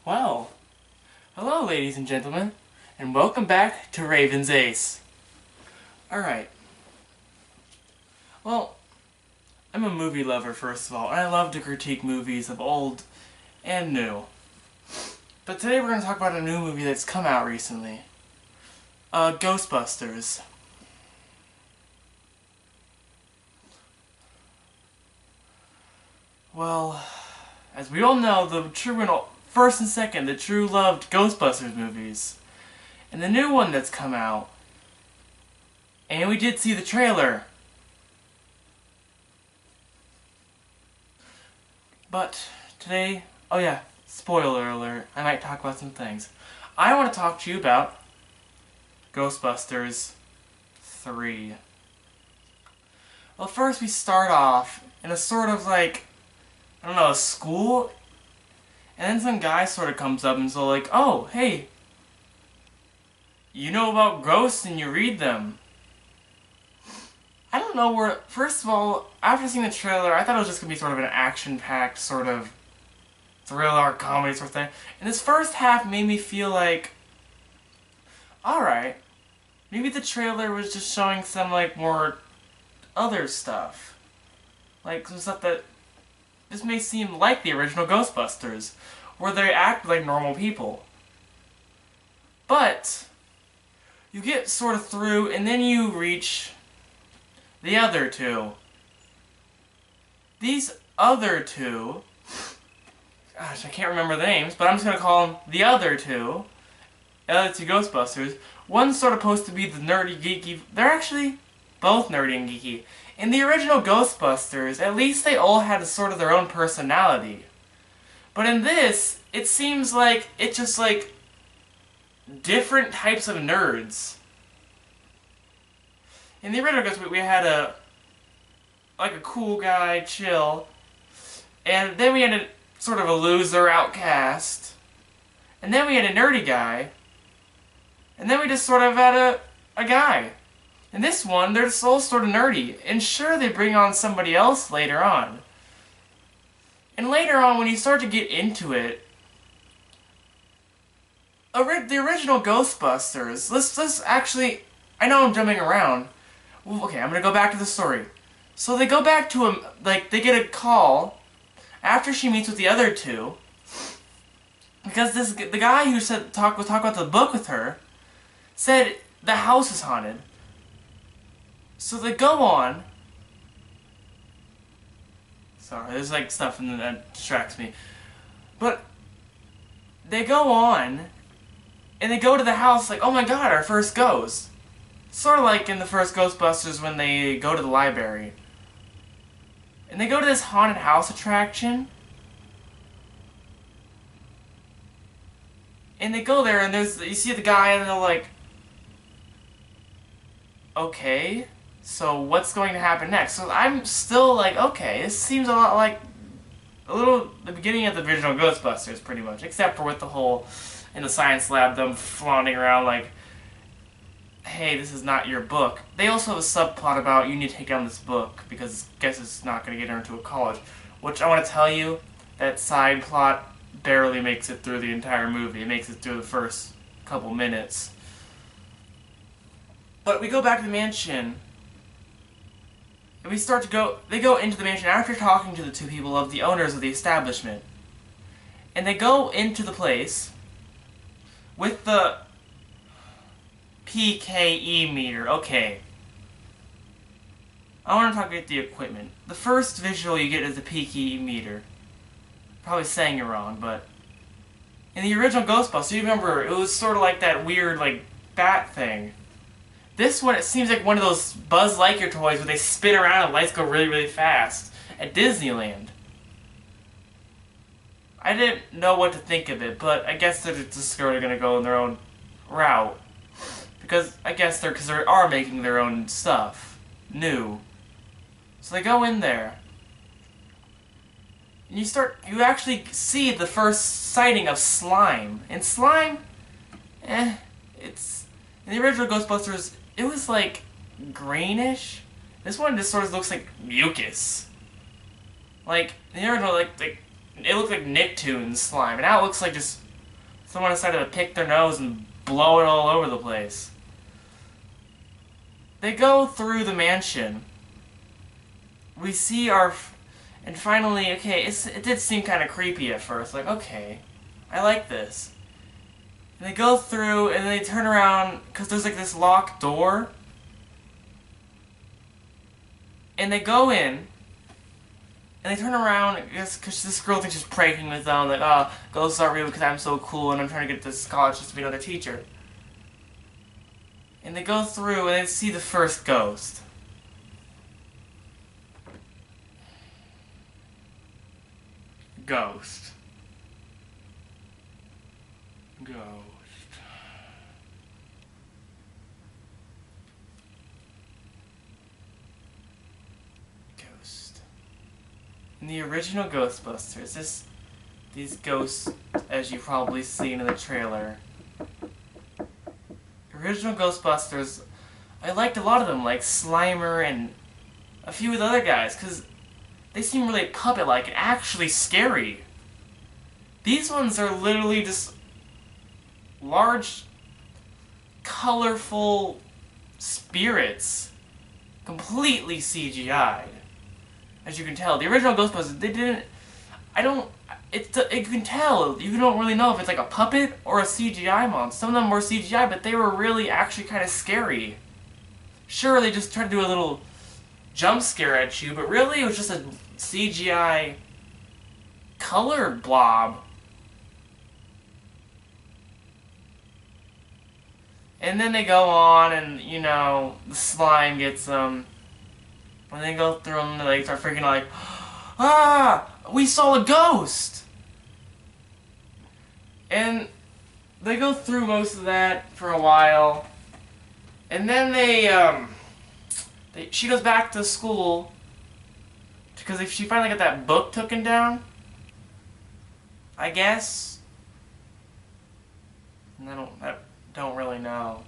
Well, hello ladies and gentlemen, and welcome back to Raven's Ace. Alright. Well, I'm a movie lover first of all, and I love to critique movies of old and new. But today we're going to talk about a new movie that's come out recently. Ghostbusters. Well, as we all know, the first and second, the true loved Ghostbusters movies. And the new one that's come out. And we did see the trailer. But today, oh yeah, spoiler alert, I might talk about some things. I want to talk to you about Ghostbusters 3. Well, first we start off in a sort of like, I don't know, a school? And then some guy sort of comes up and so like, oh, hey, you know about ghosts and you read them. I don't know where, first of all, after seeing the trailer, I thought it was just going to be sort of an action-packed sort of thriller, comedy sort of thing. And this first half made me feel like, alright, maybe the trailer was just showing some, like, more other stuff. Like, some stuff that this may seem like the original Ghostbusters, where they act like normal people. But you get sort of through, and then you reach the other two. These other two, gosh, I can't remember the names, but I'm just going to call them the other two Ghostbusters. One's sort of supposed to be the nerdy, geeky, they're actually both nerdy and geeky. In the original Ghostbusters, at least they all had sort of their own personality. But in this, it seems like it's just like different types of nerds. In the original Ghostbusters, we had a cool guy, chill, and then we had a sort of a loser, outcast, and then we had a nerdy guy, and then we just sort of had a guy. In this one, they're just all sort of nerdy, and sure, they bring on somebody else later on. And later on, when you start to get into it, the original Ghostbusters, let's actually, I know I'm jumping around. Well, okay, I'm gonna go back to the story. So they go back to they get a call after she meets with the other two, because the guy who was talking about the book with her said the house is haunted. So they go on. Sorry, there's like stuff that distracts me. But they go on, and they go to the house like, oh my god, our first ghost. Sort of like in the first Ghostbusters when they go to the library. And they go to this haunted house attraction. And they go there and you see the guy and they're like, okay, so what's going to happen next? So I'm still like, okay, this seems a lot like the beginning of the original Ghostbusters pretty much. Except for with the whole, in the science lab, them flaunting around like, hey, this is not your book. They also have a subplot about you need to take down this book because I guess it's not going to get her into a college. Which I want to tell you, that side plot barely makes it through the entire movie. It makes it through the first couple minutes. But we go back to the mansion, and we start to they go into the mansion after talking to the two people of the owners of the establishment. And they go into the place with the PKE meter. Okay. I want to talk about the equipment. The first visual you get is the PKE meter. Probably saying it wrong, but in the original Ghostbusters, you remember, it was sort of like that weird, like, bat thing. This one, it seems like one of those Buzz Lightyear toys where they spin around and lights go really, really fast at Disneyland. I didn't know what to think of it, but I guess they're just going to go in their own route. Because I guess they are making their own stuff new. So they go in there. And you actually see the first sighting of slime. And slime, it's, in the original Ghostbusters, it was like greenish. This one just sort of looks like mucus. Like, in the original, like it looked like Nicktoons slime, and now it looks like just Someone decided to pick their nose and blow it all over the place. They go through the mansion. We see and finally, okay, it did seem kind of creepy at first. Like, okay, I like this. And they go through, and they turn around, because there's like this locked door. And they go in, and they turn around, because this girl thinks she's pranking with them, like, oh, ghosts aren't real because I'm so cool, and I'm trying to get this college just to be another teacher. And they go through, and they see the first ghost. Ghost. In the original Ghostbusters, these ghosts, as you've probably seen in the trailer, original Ghostbusters, I liked a lot of them, like Slimer and a few of the other guys, because they seem really puppet-like and actually scary. These ones are literally just large, colorful spirits, completely CGI'd. As you can tell, the original Ghostbusters, they didn't, you can tell, you don't really know if it's like a puppet or a CGI monster. Some of them were CGI, but they were really actually kind of scary. Sure, they just tried to do a little jump scare at you, but really it was just a CGI color blob. And then they go on and, you know, the slime gets them. When they go through them, they start freaking like, ah, we saw a ghost! And they go through most of that for a while. And then she goes back to school because if she finally got that book taken down, I guess. And I don't really know.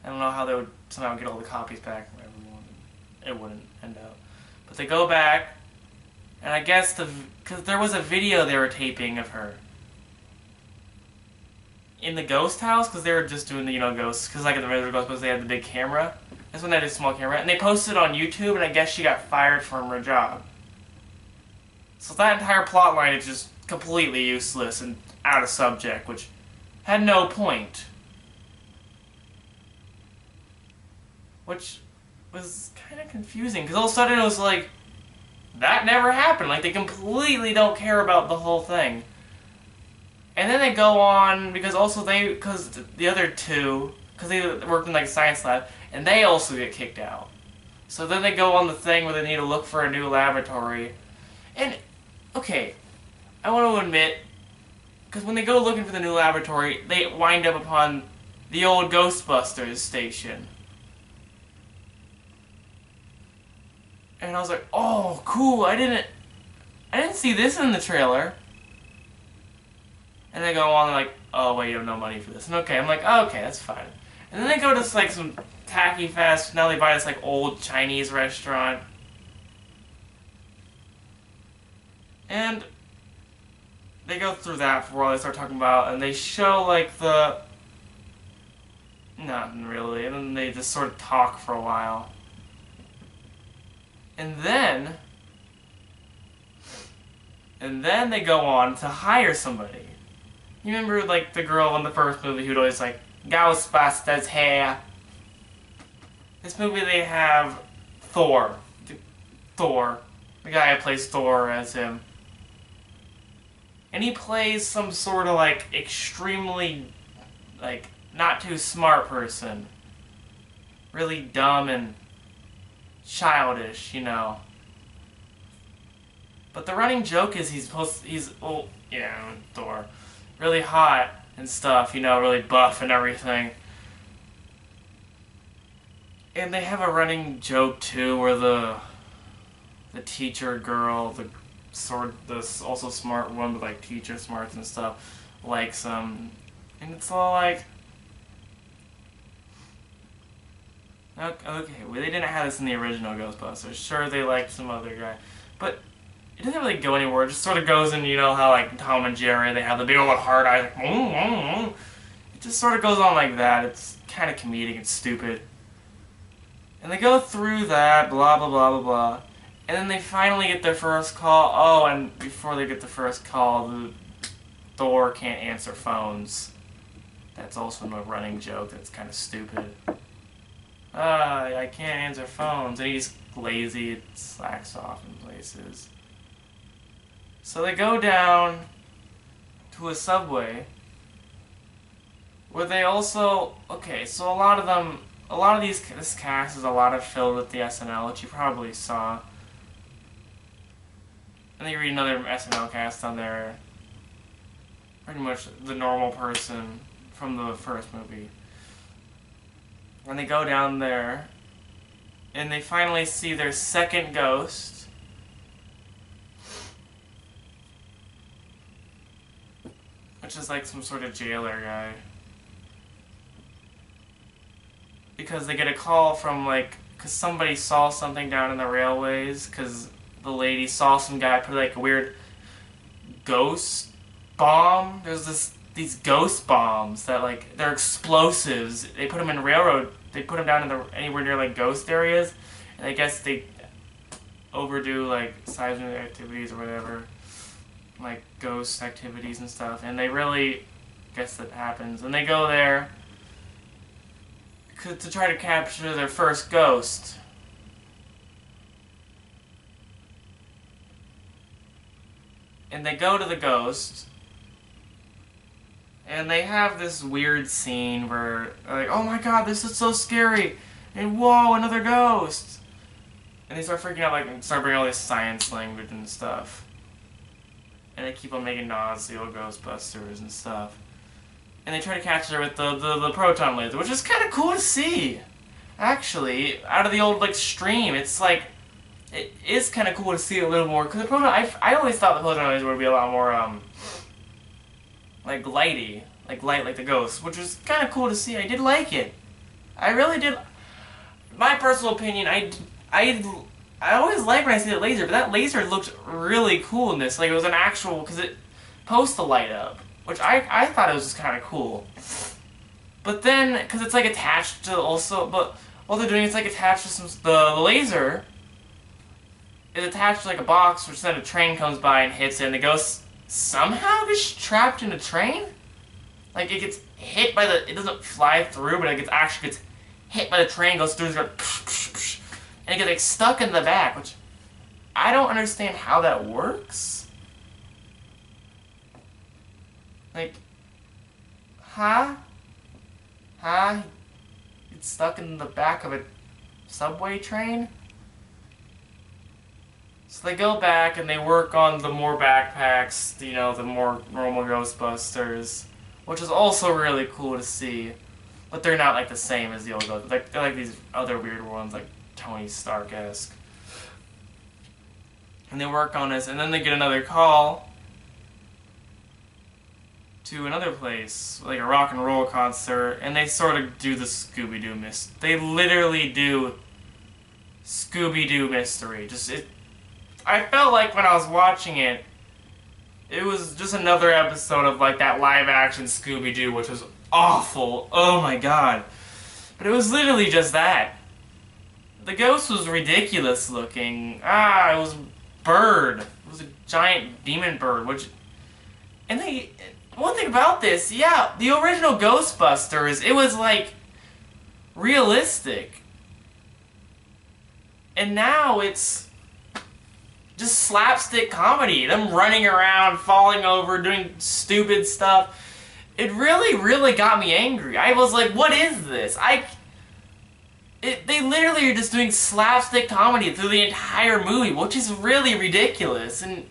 I don't know how they would somehow get all the copies back from everyone. It wouldn't end up. But they go back, and I guess because there was a video they were taping of her in the ghost house, because they were just doing the, you know, ghosts, because like in the regular Ghostbusters they had the big camera. This one had a small camera, and they posted it on YouTube, and I guess she got fired from her job. So that entire plot line is just completely useless and out of subject, which had no point. Which was kind of confusing, because all of a sudden it was like, that never happened. Like, they completely don't care about the whole thing. And then they go on, because the other two, because they worked in like a science lab, and they also get kicked out. So then they go on the thing where they need to look for a new laboratory. And, okay, I want to admit, because when they go looking for the new laboratory, they wind up upon the old Ghostbusters station. And I was like, oh, cool, I didn't see this in the trailer. And they go on, like, oh, wait, you have no money for this. And okay, I'm like, oh, okay, that's fine. And then they go to, like, some tacky fast, now they buy this, like, old Chinese restaurant. And they go through that for a while, they start talking about, and they show, like, nothing really, and then they just sort of talk for a while. And then they go on to hire somebody. You remember, like, the girl in the first movie who'd always, like, Ghostbusters here. This movie they have Thor. The guy who plays Thor as him. And he plays some sort of, like, extremely, like, not too smart person. Really dumb and childish, you know. But the running joke is Thor. Really hot and stuff, you know, really buff and everything. And they have a running joke too where the teacher girl, the also smart one with like teacher smarts and stuff, likes him. And it's all like, okay, well, they didn't have this in the original Ghostbusters. Sure, they liked some other guy. But it doesn't really go anywhere. It just sort of goes in, you know how like Tom and Jerry, they have the big old hard eyes, like, it just sort of goes on like that. It's kind of comedic, it's stupid. And they go through that, blah, blah, blah, blah, blah. And then they finally get their first call. Oh, and before they get the first call, the Thor can't answer phones. That's also a running joke that's kind of stupid. I can't answer phones. And he's lazy, it slacks off in places. So they go down to a subway where they also, okay, so a lot of this cast is a lot of filled with the SNL, which you probably saw. And then you read another SNL cast on there. Pretty much the normal person from the first movie. And they go down there, and they finally see their second ghost. Which is like some sort of jailer guy. Because they get a call from like, because somebody saw something down in the railways, because the lady saw some guy put like a weird ghost bomb. There's these ghost bombs that like, they're explosives. They put them in they put them down in anywhere near like ghost areas, and I guess they overdo like seismic activities or whatever, like ghost activities and stuff, and they really, guess that happens, and they go there to try to capture their first ghost. And they go to the ghost, and they have this weird scene where, like, oh my god, this is so scary, and whoa, another ghost! And they start freaking out, like, and start bringing all this science language and stuff. And they keep on making nods to the old Ghostbusters and stuff. And they try to catch her with the proton laser, which is kind of cool to see. Actually, out of the old, like, stream, it's like, it is kind of cool to see a little more, because the proton, I always thought the proton laser would be a lot more, like, lighty, like light like the ghost, which was kind of cool to see. I did like it. I really did. My personal opinion, I always like when I see that laser, but that laser looked really cool in this. Like, it was an actual, because it supposed to light up, which I thought it was just kind of cool. But then, because it's like attached to also, but what they're doing is like attached to the laser is attached to like a box, which then a train comes by and hits it, and the ghost somehow gets trapped in a train? Like, it gets hit by it doesn't fly through, but it actually gets hit by the train, goes through, and goes, psh, psh, psh, and it gets like stuck in the back, which I don't understand how that works. Like, huh? It's stuck in the back of a subway train? So they go back and they work on the more backpacks, you know, the more normal Ghostbusters, which is also really cool to see. But they're not like the same as the old Ghostbusters. They're like these other weird ones, like Tony Stark-esque. And they work on this, and then they get another call to another place, like a rock and roll concert, and they sort of do the Scooby-Doo They literally do Scooby-Doo mystery. I felt like when I was watching it, it was just another episode of like that live-action Scooby-Doo, which was awful. Oh my god. But it was literally just that. The ghost was ridiculous looking. It was a bird. It was a giant demon bird, one thing about this, yeah, the original Ghostbusters, it was like realistic. And now it's just slapstick comedy. Them running around, falling over, doing stupid stuff. It really, really got me angry. I was like, what is this? They literally are just doing slapstick comedy through the entire movie, which is really ridiculous, and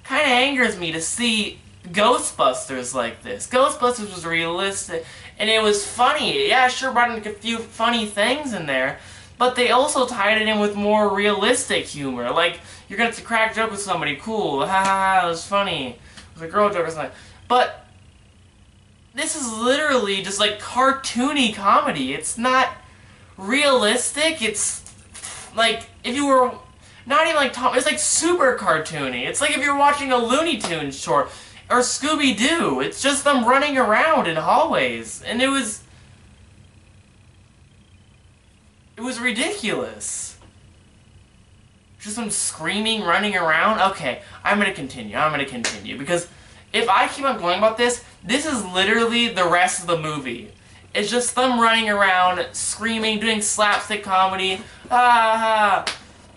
kind of angers me to see Ghostbusters like this. Ghostbusters was realistic, and it was funny. Yeah, sure brought in a few funny things in there, but they also tied it in with more realistic humor. Like, you're gonna crack a joke with somebody, cool, ha ha ha, it was funny. It was a girl joke or something. But this is literally just like cartoony comedy. It's not realistic. It's like, if you were Not even like Tom. It's like super cartoony. It's like if you're watching a Looney Tunes short or Scooby-Doo. It's just them running around in hallways, and it was ridiculous. Just them screaming, running around. Okay, I'm gonna continue because if I keep on going about this, this is literally the rest of the movie. It's just them running around, screaming, doing slapstick comedy.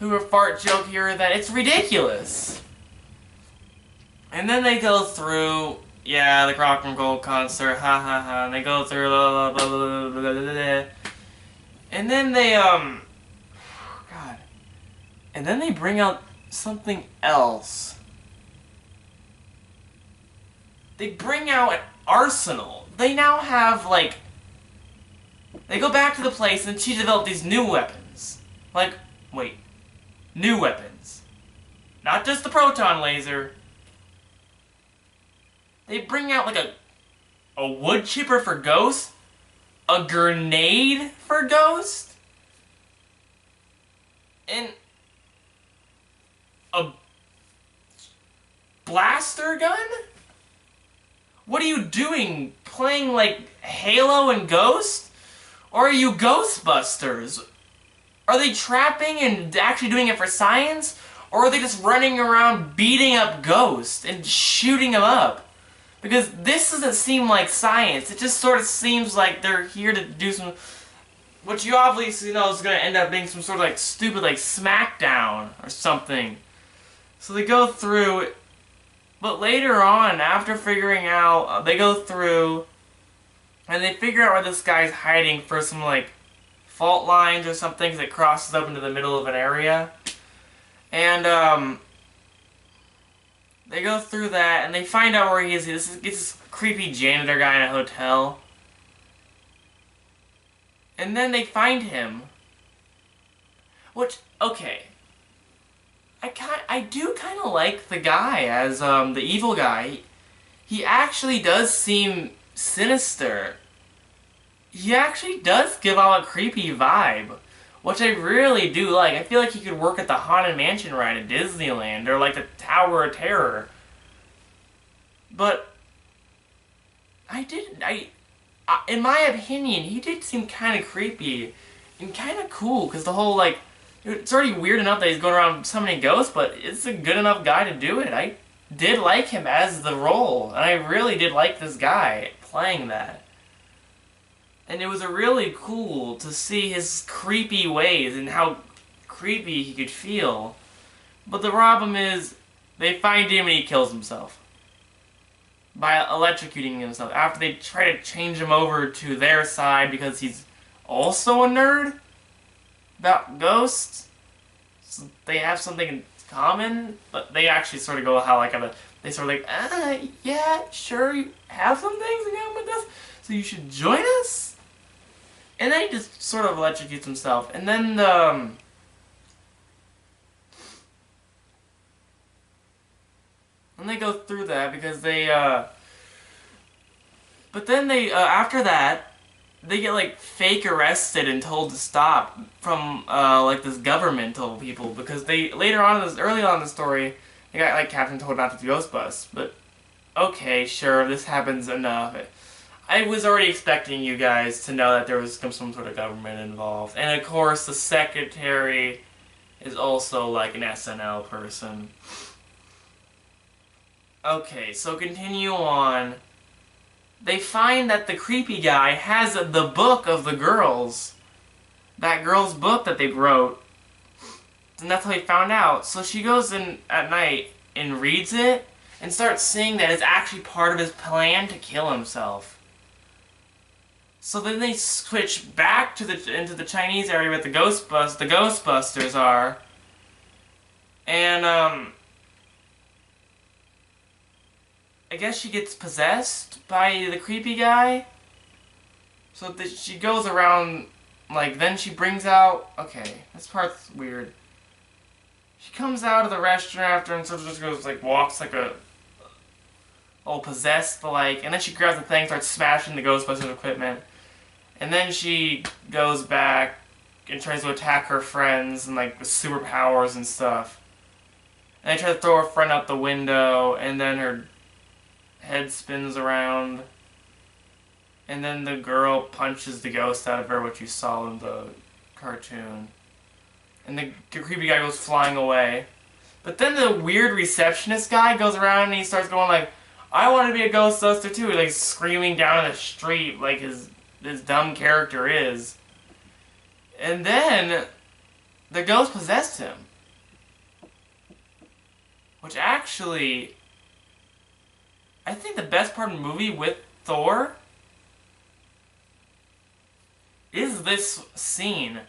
Who a fart joke here or that. It's ridiculous. And then they go through, yeah, the Rock and Gold concert, and they go through, blah, blah, blah, blah, blah, blah, blah. And then they, God. And then they bring out something else. They bring out an arsenal. They now have, like, they go back to the place and she developed these new weapons. Like, wait. New weapons. Not just the proton laser. They bring out like a wood chipper for Ghost, a grenade for Ghost, and a blaster gun? What are you doing? Playing like Halo and Ghost? Or are you Ghostbusters? Are they trapping and actually doing it for science? Or are they just running around beating up Ghost and shooting him up? Because this doesn't seem like science. It just sort of seems like they're here to do some... What you obviously know is going to end up being some sort of like stupid like SmackDown or something. So they go through it. But later on, after figuring out, they go through and they figure out where this guy's hiding for some like fault lines or something that crosses up into the middle of an area. And they go through that, and they find out where he is. This creepy janitor guy in a hotel. And then they find him. Which, okay. I do kind of like the guy as the evil guy. He actually does seem sinister. He actually does give out a creepy vibe. Which I really do like. I feel like he could work at the Haunted Mansion ride at Disneyland, or like the Tower of Terror. But in my opinion, he did seem kind of creepy and kind of cool, because the whole like, it's already weird enough that he's going around summoning ghosts, but it's a good enough guy to do it. I did like him as the role, and I really did like this guy playing that. And it was really cool to see his creepy ways and how creepy he could feel. But the problem is, they find him and he kills himself. By electrocuting himself. After they try to change him over to their side because he's also a nerd about ghosts. So they have something in common, but they actually sort of go how like they sort of like, yeah, sure, you have some things in common with us, so you should join us? And then he just sort of electrocutes himself. And then and they go through that because they, but then they, after that, they get, like, fake arrested and told to stop from, like, this governmental people, because they, later on in this, early on in the story, they got, like, Captain told not to ghost bus, but, okay, sure, this happens enough. I was already expecting you guys to know that there was some sort of government involved, and of course, the secretary is also, like, an SNL person. Okay, so continue on. They find that the creepy guy has the book of the girls. That girl's book that they wrote. And that's how they found out. So she goes in at night and reads it and starts seeing that it's actually part of his plan to kill himself. So then they switch back to into the Chinese area where the Ghostbusters are. And I guess she gets possessed by the creepy guy. So that she goes around, like, then she brings out, okay, this part's weird. She comes out of the restaurant after and sort of just goes, like, walks like a all possessed, like, and then she grabs the thing, starts smashing the Ghostbusters equipment. And then she goes back and tries to attack her friends and like with superpowers and stuff. And they try to throw her friend out the window, and then her head spins around. And then the girl punches the ghost out of her, which you saw in the cartoon. And the creepy guy goes flying away. But then the weird receptionist guy goes around and he starts going like, I want to be a Ghostbuster too, like screaming down the street like his dumb character is. And then the ghost possessed him. Which actually, I think the best part of the movie with Thor is this scene.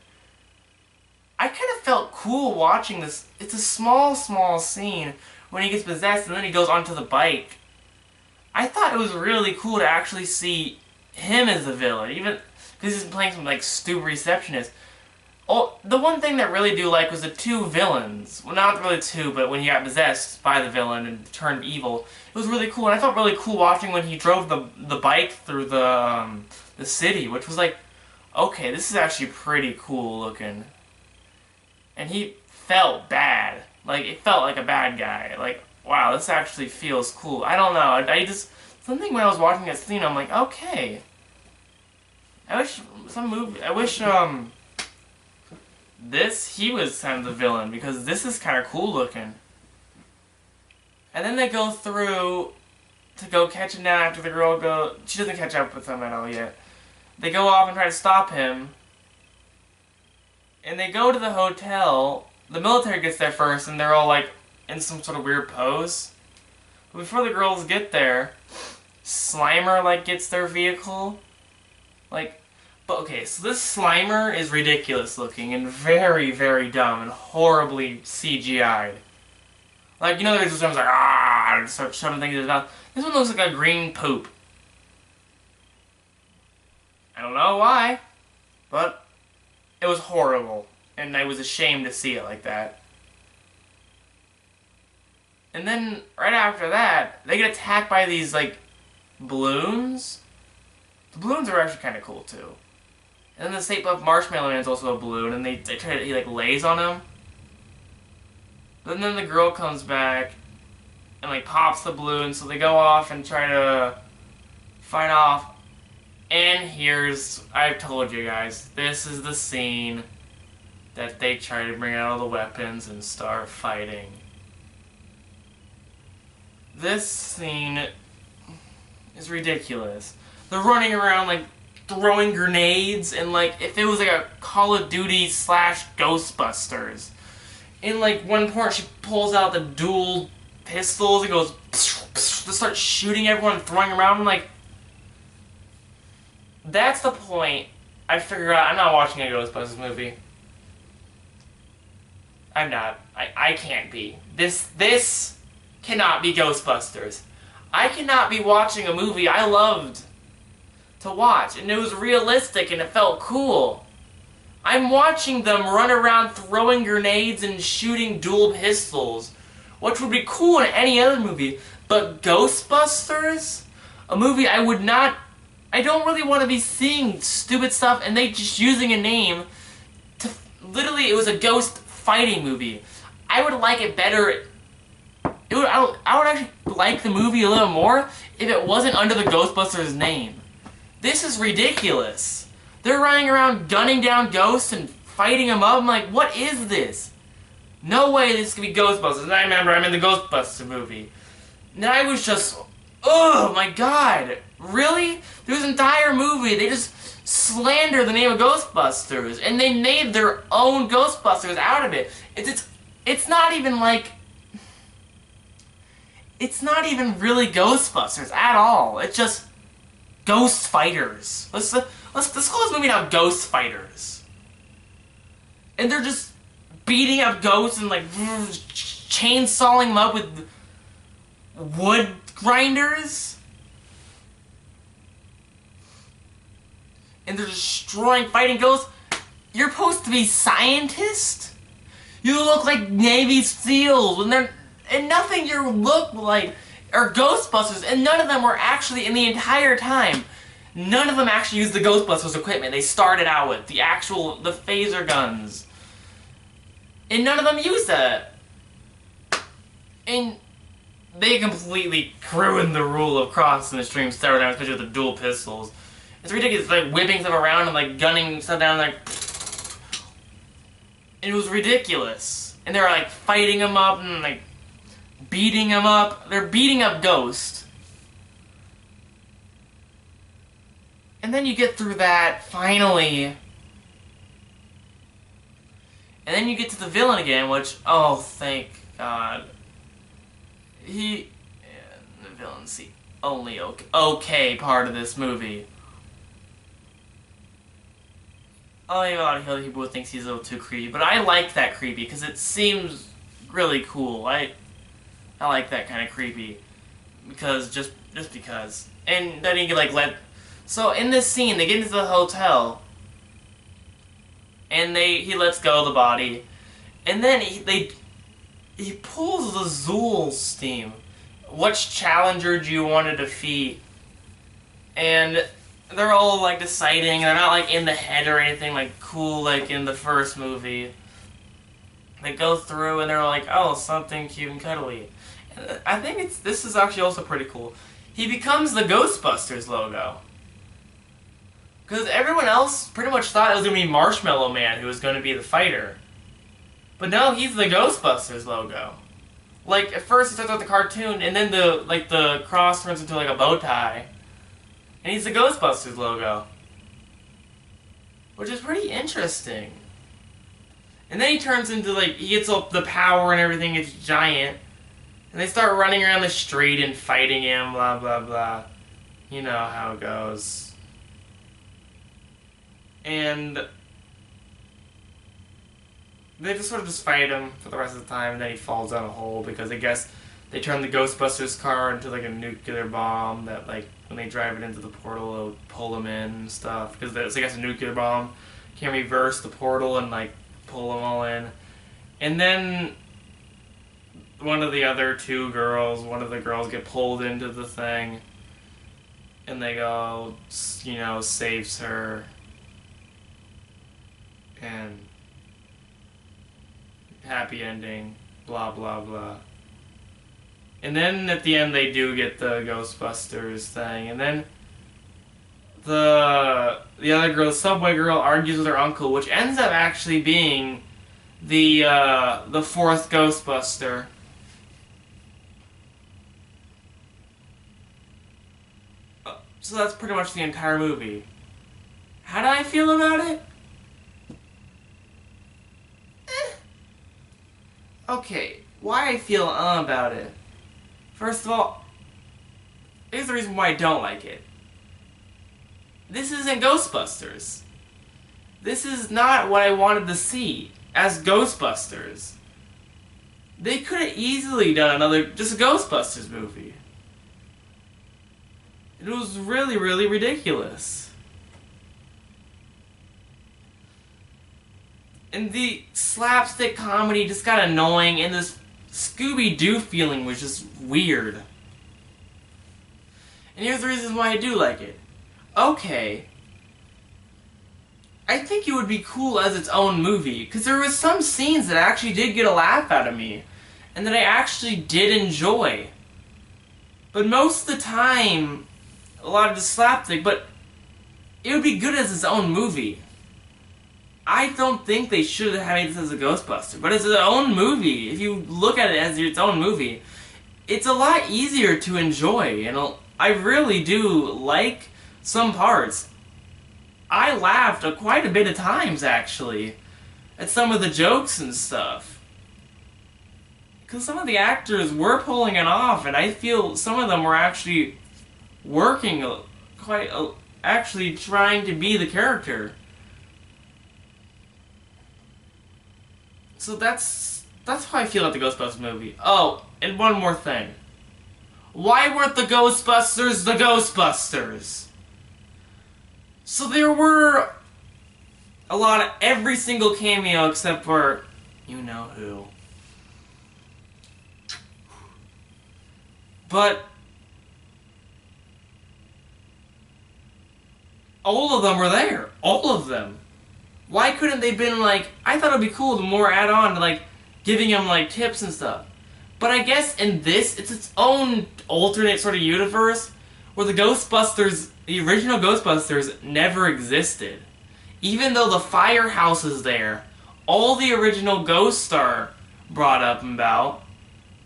I kind of felt cool watching this. It's a small scene when he gets possessed and then he goes onto the bike. I thought it was really cool to actually see him as the villain, even because he's playing some like stupid receptionist. Oh, the one thing that really do like was the two villains. Well, not really two, but when he got possessed by the villain and turned evil, it was really cool. And I felt really cool watching when he drove the bike through the city, which was like, okay, this is actually pretty cool looking. And he felt bad. Like, it felt like a bad guy. Like, wow, this actually feels cool. I don't know. I just... Something when I was watching that scene, I'm like, okay. I wish he was kind of the villain, because this is kind of cool looking. And then they go through to go catch him down after the girl she doesn't catch up with him at all yet. They go off and try to stop him. And they go to the hotel. The military gets there first, and they're all like in some sort of weird pose. But before the girls get there, Slimer like gets their vehicle. Like, but okay, so this Slimer is ridiculous looking and very, very dumb and horribly CGI'd. Like, you know, there's just times like and start shoving things in his mouth. This one looks like a green poop. I don't know why, but it was horrible, and I was ashamed to see it like that. And then, right after that, they get attacked by these, like, balloons. The balloons are actually kind of cool, too. And then the Stay Puft Marshmallow Man is also a balloon, and he, like, lays on him. But then the girl comes back and, like, pops the balloon, so they go off and try to fight off. And I've told you guys, this is the scene that they try to bring out all the weapons and start fighting. This scene is ridiculous. They're running around, like, throwing grenades, and, like, if it was, like, a Call of Duty / Ghostbusters. In, like, one point, she pulls out the dual pistols and goes, to start shooting everyone and throwing them around, and, like, that's the point I figure out I'm not watching a Ghostbusters movie. I'm not. I can't be. This cannot be Ghostbusters. I cannot be watching a movie I loved to watch, and it was realistic and it felt cool. I'm watching them run around throwing grenades and shooting dual pistols, which would be cool in any other movie, but Ghostbusters? A movie I don't really want to be seeing stupid stuff and they just using a name to... Literally, it was a ghost fighting movie. I would like it better... I would actually like the movie a little more if it wasn't under the Ghostbusters name. This is ridiculous. They're running around gunning down ghosts and fighting them up. I'm like, what is this? No way this could be Ghostbusters. And I remember I'm in the Ghostbusters movie. And I was just... Oh my god! Really? This entire movie, they just slander the name of Ghostbusters, and they made their own Ghostbusters out of it. It's not even like... It's not even really Ghostbusters at all. It's just Ghost Fighters. Let's call this movie now Ghost Fighters. And they're just beating up ghosts and like chainsawing them up with wood grinders. And they're destroying, fighting ghosts. You're supposed to be scientists? You look like Navy SEALs, and nothing you look like are Ghostbusters, and none of them were actually in the entire time. None of them actually used the Ghostbusters equipment. They started out with the phaser guns. And none of them used that. And they completely ruined the rule of crossing the stream starting down, especially with the dual pistols. It's ridiculous, like whipping stuff around and like gunning stuff down, like. It was ridiculous. And they were like fighting him up and like beating him up. They're beating up Ghost. And then you get through that, finally. And then you get to the villain again, which, oh, thank God. The villain's the only okay part of this movie. Oh, a lot of other people think he's a little too creepy, but I like that creepy, because it seems really cool. I like that kind of creepy. Because, just because. And then he could, like, So, in this scene, they get into the hotel, and he lets go of the body, and then he pulls the Zool steam. Which challenger do you want to defeat? And they're all like deciding, they're not like in the head or anything like cool like in the first movie. They go through and they're like, oh, something cute and cuddly. And I think this is actually also pretty cool. He becomes the Ghostbusters logo. Because everyone else pretty much thought it was going to be Marshmallow Man who was going to be the fighter. But no, he's the Ghostbusters logo. Like, at first he starts out the cartoon, and then the cross turns into like a bow tie. And he's the Ghostbusters logo. Which is pretty interesting. And then he turns into like, he gets up the power and everything, it's giant. And they start running around the street and fighting him, blah blah blah. You know how it goes. And they just sort of just fight him for the rest of the time, and then he falls down a hole because I guess they turn the Ghostbusters car into like a nuclear bomb that like when they drive it into the portal it'll pull him in and stuff because it's I guess a nuclear bomb can reverse the portal and like pull them all in. And then one of the girls get pulled into the thing and they go, you know, saves her and happy ending, blah blah blah. And then at the end they do get the Ghostbusters thing, and then the other girl, the subway girl, argues with her uncle, which ends up actually being the fourth Ghostbuster. So that's pretty much the entire movie. How do I feel about it? Okay, why I feel about it. First of all, here's the reason why I don't like it. This isn't Ghostbusters. This is not what I wanted to see as Ghostbusters. They could have easily done just a Ghostbusters movie. It was really, really ridiculous. And the slapstick comedy just got annoying, and this Scooby-Doo feeling was just weird. And here's the reason why I do like it. Okay, I think it would be cool as its own movie, because there was some scenes that actually did get a laugh out of me, and that I actually did enjoy. But most of the time, a lot of the slapstick, but it would be good as its own movie. I don't think they should have made this as a Ghostbuster, but as its own movie, if you look at it as its own movie, it's a lot easier to enjoy, and I really do like some parts. I laughed quite a bit of times, actually, at some of the jokes and stuff. Because some of the actors were pulling it off, and I feel some of them were actually working actually trying to be the character. So that's how I feel about the Ghostbusters movie. Oh, and one more thing. Why weren't the Ghostbusters the Ghostbusters? So there were a lot of every single cameo except for you know who. But all of them were there. All of them. Why couldn't they been like, I thought it'd be cool to more add on to like giving them like tips and stuff. But I guess in this, it's its own alternate sort of universe where the Ghostbusters, the original Ghostbusters, never existed. Even though the firehouse is there, all the original ghosts are brought up and about.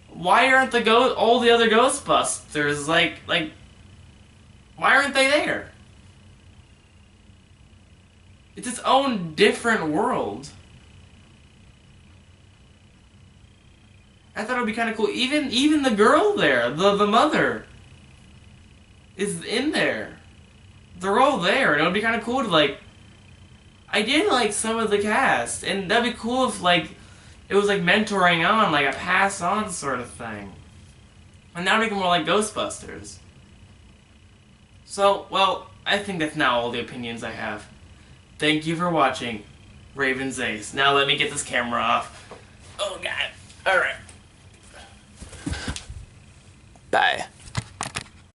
Why aren't all the other Ghostbusters like why aren't they there? It's its own different world. I thought it would be kind of cool. Even the girl there, the mother, is in there. They're all there, and it would be kind of cool to like. I did like some of the cast, and that'd be cool if like it was like mentoring on, like a pass on sort of thing. And that would make it more like Ghostbusters. So, well, I think that's now all the opinions I have. Thank you for watching Raven's Ace. Now let me get this camera off. Oh god. Alright. Bye.